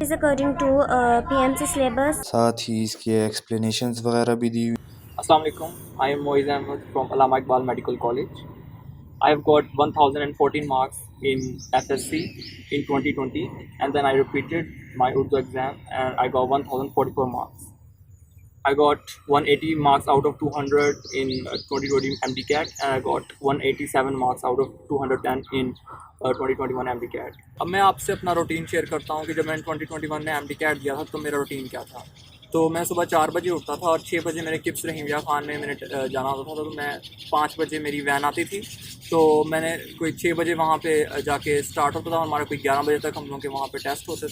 is according to PMC syllabus. साथ ही इसके explanations वगैरह भी दी हुई। Assalamu alaikum. I am Moiz Ahmed from Allama Iqbal Medical College. I have got 1014 marks in SSC in 2020, and then I repeated my Urdu exam and I got 1044 marks. I got 180 marks out of 200 in 2020 MDCAT, and I got 187 marks out of 210 in 2021 MDCAT. अब मैं आपसे अपना routine share करता हूँ कि जब मैंने 2021 में MDCAT दिया था तो मेरा रूटीन क्या था। तो मैं सुबह 4 बजे उठता था और 6 बजे मेरे किप्स रहीमिया खान में मैंने जाना होता था, तो मैं 5 बजे मेरी वैन आती थी। तो मैंने कोई 6 बजे वहाँ पे जाके स्टार्ट होता था, हमारा कोई 11 बजे तक हम लोग के वहाँ पे टेस्ट होते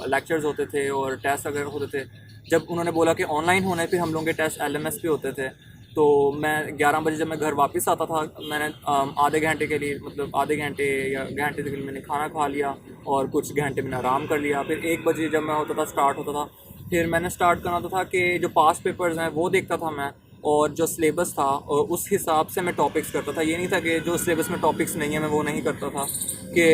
लेक्चर्स होते थे और टेस्ट वगैरह होते थे। जब उन्होंने बोला कि ऑनलाइन होने पे हम लोगों के टेस्ट LMS पे होते थे, तो मैं 11 बजे जब मैं घर वापस आता था, मैंने आधे घंटे के लिए, मतलब आधे घंटे या घंटे के लिए मैंने खाना खा लिया और कुछ घंटे मैंने आराम कर लिया। फिर 1 बजे जब मैं होता था स्टार्ट होता था, फिर मैंने स्टार्ट करना था कि जो पास पेपर्स हैं वो देखता था मैं, और जो सिलेबस था और उस हिसाब से मैं टॉपिक्स करता था। ये नहीं था कि जो सिलेबस में टॉपिक्स नहीं है मैं वो नहीं करता था, कि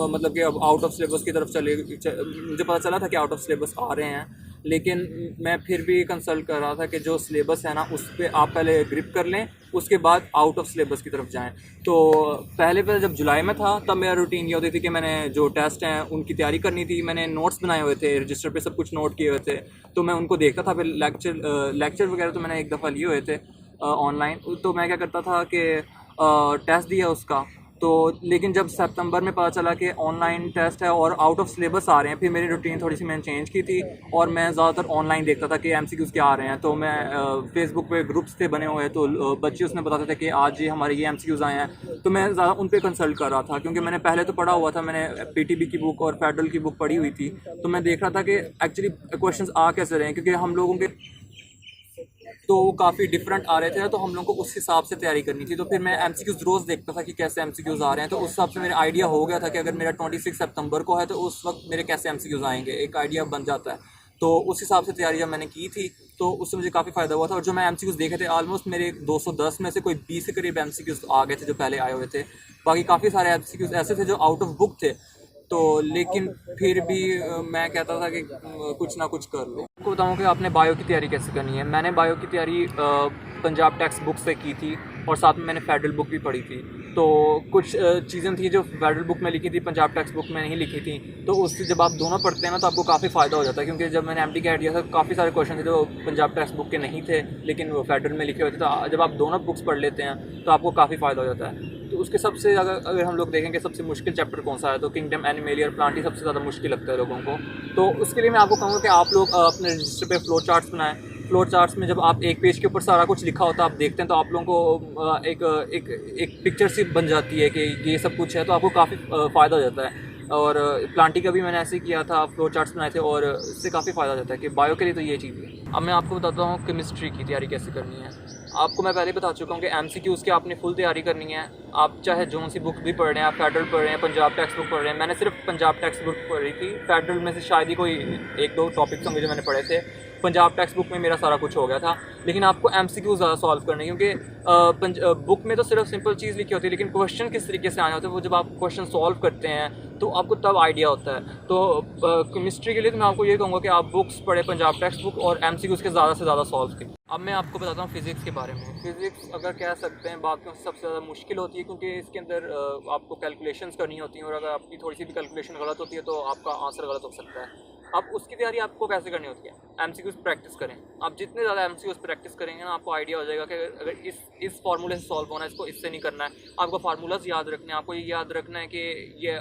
मतलब कि अब आउट ऑफ सिलेबस की तरफ मुझे पता चला था कि आउट ऑफ सिलेबस आ रहे हैं, लेकिन मैं फिर भी कंसल्ट कर रहा था कि जो सिलेबस है ना उस पर आप पहले ग्रिप कर लें, उसके बाद आउट ऑफ सिलेबस की तरफ जाएं। तो पहले जब जुलाई में था तब मेरा रूटीन ये होती थी कि मैंने जो टेस्ट हैं उनकी तैयारी करनी थी। मैंने नोट्स बनाए हुए थे, रजिस्टर पे सब कुछ नोट किए हुए थे, तो मैं उनको देखता था। फिर लेक्चर वगैरह तो मैंने एक दफ़ा लिए हुए थे ऑनलाइन। तो मैं क्या करता था कि टेस्ट दिया उसका, तो लेकिन जब सितंबर में पता चला कि ऑनलाइन टेस्ट है और आउट ऑफ सिलेबस आ रहे हैं, फिर मेरी रूटीन थोड़ी सी मैंने चेंज की थी और मैं ज़्यादातर ऑनलाइन देखता था कि MCQs क्या आ रहे हैं। तो मैं फेसबुक पे ग्रुप्स थे बने हुए, तो बच्चे उसमें बताते थे कि आज ये हमारे ये MCQs आए हैं, तो मैं ज़्यादा उन पर कंसल्ट कर रहा था, क्योंकि मैंने पहले तो पढ़ा हुआ था, मैंने PTB की बुक और फेडरल की बुक पढ़ी हुई थी। तो मैं देख रहा था कि एक्चुअली क्वेश्चन आ कैसे रहे हैं, क्योंकि हम लोगों के तो वो काफ़ी डिफरेंट आ रहे थे, तो हम लोग को उस हिसाब से तैयारी करनी थी। तो फिर मैं MCQs रोज़ देखता था कि कैसे MCQs आ रहे हैं, तो उस हिसाब से मेरा आइडिया हो गया था कि अगर मेरा 26 सितंबर को है तो उस वक्त मेरे कैसे MCQs आएंगे, एक आइडिया बन जाता है। तो उस हिसाब से तैयारी जब मैंने की थी तो उससे मुझे काफ़ी फ़ायदा हुआ था। और जो मैं MCQs देखे थे ऑलमोस्ट मेरे 210 में से कोई 20 के करीब MCQs आ गए थे जो पहले आए हुए थे। बाकी काफ़ी सारे MCQs ऐसे थे जो आउट ऑफ बुक थे। तो लेकिन फिर भी मैं कहता था कि कुछ ना कुछ कर लो। आपको बताऊँ कि आपने बायो की तैयारी कैसे करनी है। मैंने बायो की तैयारी पंजाब टेक्स्ट बुक से की थी और साथ में मैंने फेडरल बुक भी पढ़ी थी। तो कुछ चीज़ें थी जो फेडरल बुक में लिखी थी, पंजाब टेक्स्ट बुक में नहीं लिखी थी। तो उससे जब आप दोनों पढ़ते हैं ना तो आपको काफ़ी फ़ायदा हो जाता है, क्योंकि जब मैंने MDCAT दिया था काफ़ी सारे क्वेश्चन थे जो पंजाब टेक्स्ट बुक के नहीं थे लेकिन वो फेडरल में लिखे हुए थे। तो जब आप दोनों बुक्स पढ़ लेते हैं तो आपको काफ़ी फ़ायदा हो जाता है। तो उसके सबसे अगर हम लोग देखें कि सबसे मुश्किल चैप्टर कौन सा है, तो किंगडम एनिमलिया और प्लांट ही सबसे ज़्यादा मुश्किल लगता है लोगों को। तो उसके लिए मैं आपको कहूँगा कि आप लोग अपने रजिस्टर पे फ्लो चार्ट्स बनाएं। फ्लो चार्ट्स में जब आप एक पेज के ऊपर सारा कुछ लिखा होता है आप देखते हैं, तो आप लोगों को एक पिक्चर सी बन जाती है कि ये सब कुछ है, तो आपको काफ़ी फ़ायदा हो जाता है। और प्लांटी का भी मैंने ऐसे किया था, फ्लो चार्ट्स बनाए थे और इससे काफ़ी फ़ायदा हो जाता है कि बायो के लिए तो ये चीज़ है। अब मैं आपको बताता हूँ केमिस्ट्री की तैयारी कैसे करनी है। आपको मैं पहले बता चुका हूँ कि MCQs की आपने फुल तैयारी करनी है। आप चाहे जो सी बुक भी पढ़ रहे हैं, आप फेडरल पढ़ रहे हैं, पंजाब टेक्स्ट बुक पढ़ रहे हैं। मैंने सिर्फ पंजाब टेक्स्ट बुक पढ़ी थी, फेडरल में से शायद ही कोई 1-2 टॉपिक्स होंगे जो मैंने पढ़े थे। पंजाब टेक्स्ट बुक में मेरा सारा कुछ हो गया था। लेकिन आपको MCQs ज़्यादा सॉल्व करने, क्योंकि बुक में तो सिर्फ सिंपल चीज़ लिखी होती है, लेकिन क्वेश्चन किस तरीके से आने होते हैं वो जब आप क्वेश्चन सॉल्व करते हैं तो आपको तब आइडिया होता है। तो केमिस्ट्री के लिए तो मैं आपको ये कहूँगा कि आप बुक्स पढ़े, पंजाब टेक्स्ट बुक, और MCQs के ज़्यादा से ज़्यादा सॉल्व करें। अब मैं आपको बताता हूँ फ़िज़िक्स के बारे में। फ़िज़िक्स अगर कह सकते हैं बाकियों से सबसे ज़्यादा मुश्किल होती है, क्योंकि इसके अंदर आपको कैलकुलेशंस करनी होती हैं, और अगर आपकी थोड़ी सी भी कैलकुलेशन गलत होती है तो आपका आंसर गलत हो सकता है। अब उसकी तैयारी आपको कैसे करनी होती है, MCQs प्रैक्टिस करें। आप जितने ज़्यादा MCQs प्रैक्टिस करेंगे ना, आपको आइडिया हो जाएगा कि अगर इस फार्मूले से सॉल्व होना है, इसको इससे नहीं करना है। आपको फार्मूलाज याद रखने हैं, आपको ये याद रखना है कि ये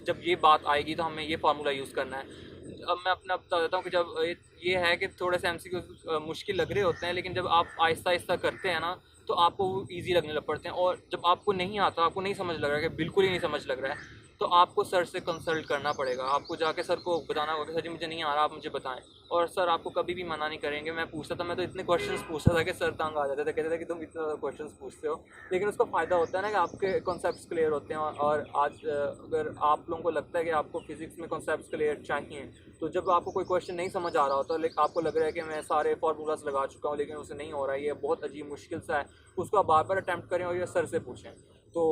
जब ये बात आएगी तो हमें ये फार्मूला यूज़ करना है। अब मैं अपना बता देता हूँ कि जब ये है कि थोड़े से MCQs मुश्किल लग रहे होते हैं, लेकिन जब आप आहिस्ता आहिस्ता करते हैं ना तो आपको वो ईजी लगने लग पड़ते हैं। और जब आपको नहीं आता, आपको नहीं समझ लग रहा है, कि बिल्कुल ही नहीं समझ लग रहा है, तो आपको सर से कंसल्ट करना पड़ेगा। आपको जाके सर को बताना होगा कि सर जी मुझे नहीं आ रहा, आप मुझे बताएं। और सर आपको कभी भी मना नहीं करेंगे। मैं पूछता था, मैं तो इतने क्वेश्चंस पूछता था कि सर तंग आ जाते थे, कहते थे कि तुम इतने ज़्यादा क्वेश्चंस पूछते हो। लेकिन उसका फ़ायदा होता है ना कि आपके कॉन्सेप्ट्स क्लियर होते हैं। और आज अगर आप लोगों को लगता है कि आपको फिज़िक्स में कॉन्सेप्ट्स क्लियर चाहिए, तो जब आपको कोई क्वेश्चन नहीं समझ आ रहा होता, लेकिन आपको लग रहा है कि मैं सारे फार्मूलाज लगा चुका हूँ लेकिन उसे नहीं हो रहा है, ये बहुत अजीब मुश्किल सा है, उसको आप बार बार अटैम्प्ट करें और ये सर से पूछें। तो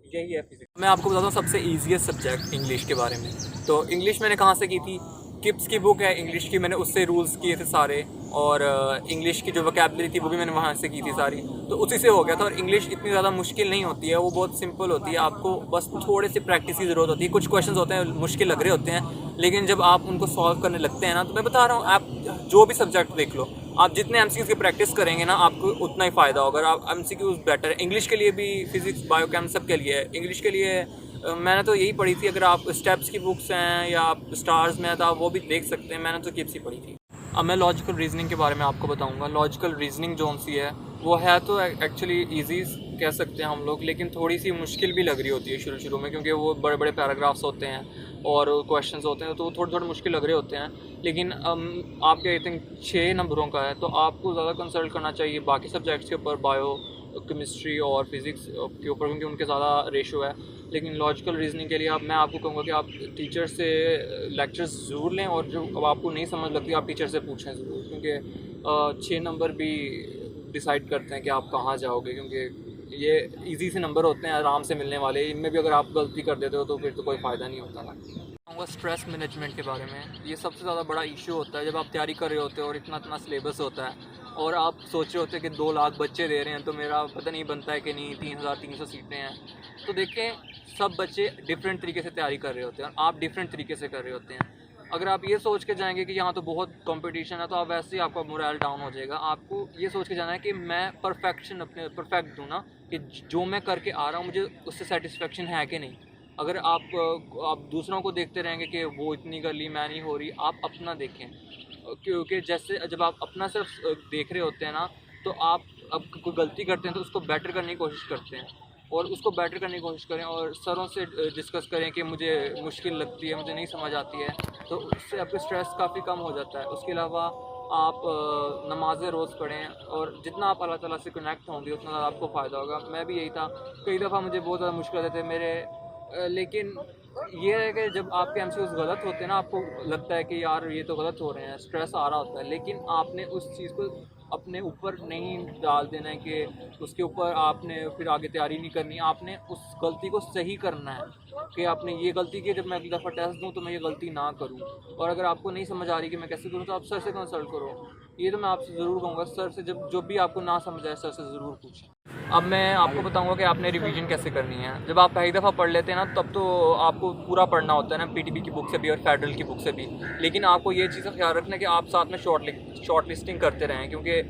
यही है फिजिक्स। मैं आपको बताता हूँ सबसे ईजीएस्ट सब्जेक्ट इंग्लिश के बारे में। तो इंग्लिश मैंने कहाँ से की थी, किप्स की बुक है इंग्लिश की, मैंने उससे रूल्स किए थे सारे, और इंग्लिश की जो वोकैबुलरी थी वो भी मैंने वहाँ से की थी सारी, तो उसी से हो गया था। और इंग्लिश इतनी ज़्यादा मुश्किल नहीं होती है, वो बहुत सिंपल होती है, आपको बस थोड़े से प्रैक्टिस की ज़रूरत होती है। कुछ क्वेश्चंस होते हैं मुश्किल लग रहे होते हैं, लेकिन जब आप उनको सॉल्व करने लगते हैं ना, तो मैं बता रहा हूँ, आप जो भी सब्जेक्ट देख लो, आप जितने एमसीक्यूज़ की प्रैक्टिस करेंगे ना, आपको उतना ही फ़ायदा होगा। अगर आप एमसीक्यूज़ बेटर है, इंग्लिश के लिए भी, फिजिक्स बायोकेम सब के लिए है। इंग्लिश के लिए मैंने तो यही पढ़ी थी, अगर आप स्टेप्स की बुक्स हैं या आप स्टार्स में हैं तो आप वो भी देख सकते हैं, मैंने तो किप्स ही पढ़ी थी। अब मैं लॉजिकल रीजनिंग के बारे में आपको बताऊंगा। लॉजिकल रीजनिंग जो सी है वो है तो एक्चुअली इजी कह सकते हैं हम लोग, लेकिन थोड़ी सी मुश्किल भी लग रही होती है शुरू में, क्योंकि वो बड़े बड़े पैराग्राफ्स होते हैं और क्वेश्चंस होते हैं, तो थोड़े थोड़े मुश्किल लग रहे होते हैं। लेकिन आपके आई थिंक 6 नंबरों का है, तो आपको ज़्यादा कंसल्ट करना चाहिए बाकी सब्जेक्ट्स के ऊपर, बायो, केमिस्ट्री और फिज़िक्स के ऊपर, क्योंकि उनके ज़्यादा रेशो है। लेकिन लॉजिकल रीजनिंग के लिए मैं आपको कहूँगा कि आप टीचर से लेक्चर्स ज़रूर लें, और जो अब आपको नहीं समझ लगती आप टीचर से पूछें ज़रूर, क्योंकि 6 नंबर भी डिसाइड करते हैं कि आप कहाँ जाओगे, क्योंकि ये इजी से नंबर होते हैं, आराम से मिलने वाले। इनमें भी अगर आप गलती कर देते हो तो फिर तो कोई फ़ायदा नहीं होता ना। कहूँगा स्ट्रेस मैनेजमेंट के बारे में, ये सबसे ज़्यादा बड़ा इशू होता है जब आप तैयारी कर रहे होते हो और इतना सिलेबस होता है, और आप सोच रहे होते हैं कि 2 लाख बच्चे दे रहे हैं तो मेरा पता नहीं बनता है कि नहीं, 3300 सीटें हैं। तो देखें, सब बच्चे डिफरेंट तरीके से तैयारी कर रहे होते हैं और आप डिफरेंट तरीके से कर रहे होते हैं। अगर आप ये सोच के जाएंगे कि यहाँ तो बहुत कंपटीशन है, तो आप वैसे ही आपका मोरल डाउन हो जाएगा। आपको ये सोच के जाना है कि मैं परफेक्ट दूँ ना, कि जो मैं करके आ रहा हूँ मुझे उससे सेटिस्फेक्शन है कि नहीं। अगर आप दूसरों को देखते रहेंगे कि वो इतनी कर ली, मैं नहीं हो रही, आप अपना देखें, क्योंकि जैसे जब आप अपना सिर्फ देख रहे होते हैं ना, तो आप अब कोई गलती करते हैं तो उसको बेटर करने की कोशिश करते हैं, और उसको बेटर करने की कोशिश करें, और सरों से डिस्कस करें कि मुझे मुश्किल लगती है, मुझे नहीं समझ आती है, तो उससे आपका स्ट्रेस काफ़ी कम हो जाता है। उसके अलावा आप नमाज़ें रोज़ पढ़ें, और जितना आप अल्लाह ताला से कनेक्ट होंगे उतना ज़्यादा आपको फ़ायदा होगा। मैं भी यही था, कई दफ़ा मुझे बहुत ज़्यादा मुश्किल आते थे मेरे, लेकिन ये है कि जब आपके एमसीक्यूज़ गलत होते हैं ना, आपको लगता है कि यार ये तो गलत हो रहे हैं, स्ट्रेस आ रहा होता है, लेकिन आपने उस चीज़ को अपने ऊपर नहीं डाल देना है कि उसके ऊपर आपने फिर आगे तैयारी नहीं करनी। आपने उस गलती को सही करना है कि आपने ये गलती की, जब मैं अगली दफ़ा टेस्ट दूँ तो मैं ये गलती ना करूँ। और अगर आपको नहीं समझ आ रही कि मैं कैसे करूँ, तो आप सर से कंसल्ट करो। ये तो मैं आपसे ज़रूर कहूँगा, सर से जो भी आपको ना समझ आए, सर से ज़रूर पूछें। अब मैं आपको बताऊंगा कि आपने रिवीजन कैसे करनी है। जब आप पहली दफ़ा पढ़ लेते हैं ना, तब तो आपको पूरा पढ़ना होता है ना, पीटीबी की बुक से भी और फेडरल की बुक से भी। लेकिन आपको ये चीज़ का ख्याल रखना कि आप साथ में शॉर्ट लिस्टिंग करते रहें, क्योंकि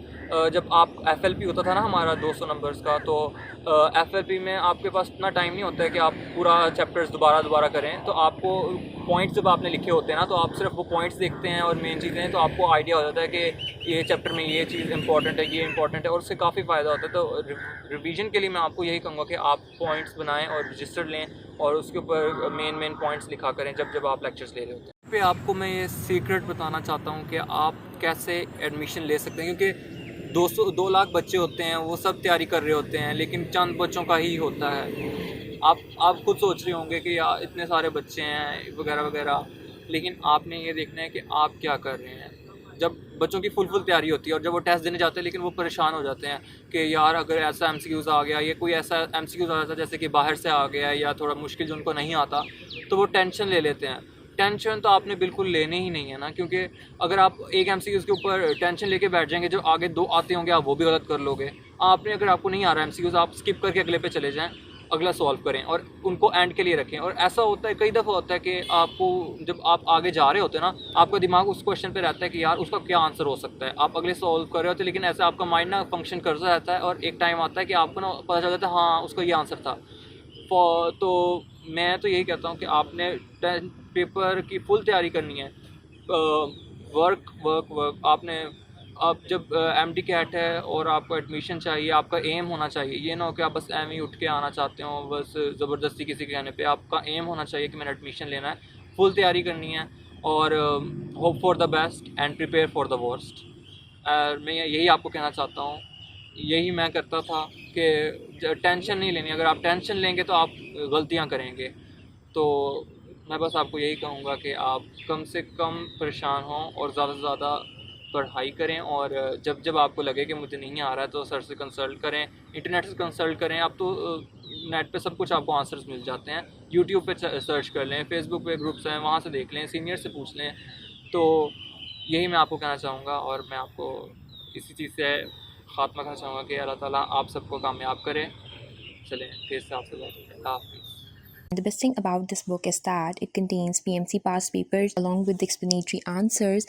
जब आप FLP होता था ना हमारा 200 नंबर्स का, तो FLP में आपके पास इतना टाइम नहीं होता है कि आप पूरा चैप्टर्स दोबारा करें। तो आपको पॉइंट्स जब आपने लिखे होते हैं ना, तो आप सिर्फ वो पॉइंट्स देखते हैं और मेन चीज़ें, तो आपको आइडिया हो जाता है कि ये चैप्टर में ये चीज़ इंपॉर्टेंट है, ये इंपॉर्टेंट है, और उससे काफ़ी फ़ायदा होता है। तो रिवीजन के लिए मैं आपको यही कहूँगा कि आप पॉइंट्स बनाएं और रजिस्टर लें, और उसके ऊपर मेन पॉइंट्स लिखा करें जब आप लेक्चर्स ले रहे होते हैं। पे आपको मैं ये सीक्रेट बताना चाहता हूँ कि आप कैसे एडमिशन ले सकते हैं, क्योंकि 2 लाख बच्चे होते हैं, वो सब तैयारी कर रहे होते हैं, लेकिन चंद बच्चों का ही होता है। आप खुद सोच रहे होंगे कि यार इतने सारे बच्चे हैं वगैरह वगैरह, लेकिन आपने ये देखना है कि आप क्या कर रहे हैं। जब बच्चों की फुल तैयारी होती है और जब वो टेस्ट देने जाते हैं, लेकिन वो परेशान हो जाते हैं कि यार अगर ऐसा MCQs आ गया, या कोई ऐसा MCQs आ जाता है जैसे कि बाहर से आ गया या थोड़ा मुश्किल जो उनको नहीं आता, तो वो टेंशन ले लेते हैं। टेंशन तो आपने बिल्कुल लेनी ही नहीं है ना, क्योंकि अगर आप एक MCQs के ऊपर टेंशन लेके बैठ जाएंगे, जो आगे 2 आते होंगे आप वो भी गलत कर लोगे। अगर आपको नहीं आ रहा MCQs, आप स्किप करके अगले पे चले जाएँ, अगला सॉल्व करें और उनको एंड के लिए रखें। और ऐसा होता है, कई दफ़ा होता है कि आपको जब आप आगे जा रहे होते हैं ना, आपका दिमाग उस क्वेश्चन पे रहता है कि यार उसका क्या आंसर हो सकता है, आप अगले सॉल्व कर रहे होते हैं, लेकिन ऐसा आपका माइंड ना फंक्शन करता रहता है, और एक टाइम आता है कि आपको ना पता चल जाता है हाँ उसका ये आंसर था। तो मैं तो यही कहता हूँ कि आपने पेपर की फुल तैयारी करनी है। वर्क आपने, आप जब MD कैट है और आपको एडमिशन चाहिए, आपका एम होना चाहिए। ये ना हो कि आप बस एम ही उठ के आना चाहते हो, बस ज़बरदस्ती किसी के कहने पे। आपका एम होना चाहिए कि मैंने एडमिशन लेना है, फुल तैयारी करनी है, और hope for the best and prepare for the worst. मैं यही आपको कहना चाहता हूँ, यही मैं करता था कि टेंशन नहीं लेनी। अगर आप टेंशन लेंगे तो आप गलतियाँ करेंगे। तो मैं बस आपको यही कहूँगा कि आप कम से कम परेशान हों और ज़्यादा से ज़्यादा पढ़ाई करें, और जब आपको लगे कि मुझे नहीं आ रहा है तो सर से कंसल्ट करें, इंटरनेट से कंसल्ट करें। अब तो नेट पे सब कुछ आपको आंसर्स मिल जाते हैं। यूट्यूब पे सर्च कर लें, फेसबुक पे ग्रुप्स हैं वहाँ से देख लें, सीनियर से पूछ लें। तो यही मैं आपको कहना चाहूँगा और मैं आपको इसी चीज़ से ख़ात्मा करना चाहूँगा कि अल्लाह ताला आप सबको कामयाब करे। चलें फिर से आपसे बात करते हैं। अल्लाह हाफ़िज़। The best thing about this book is that it contains PMC past papers along with the explanatory answers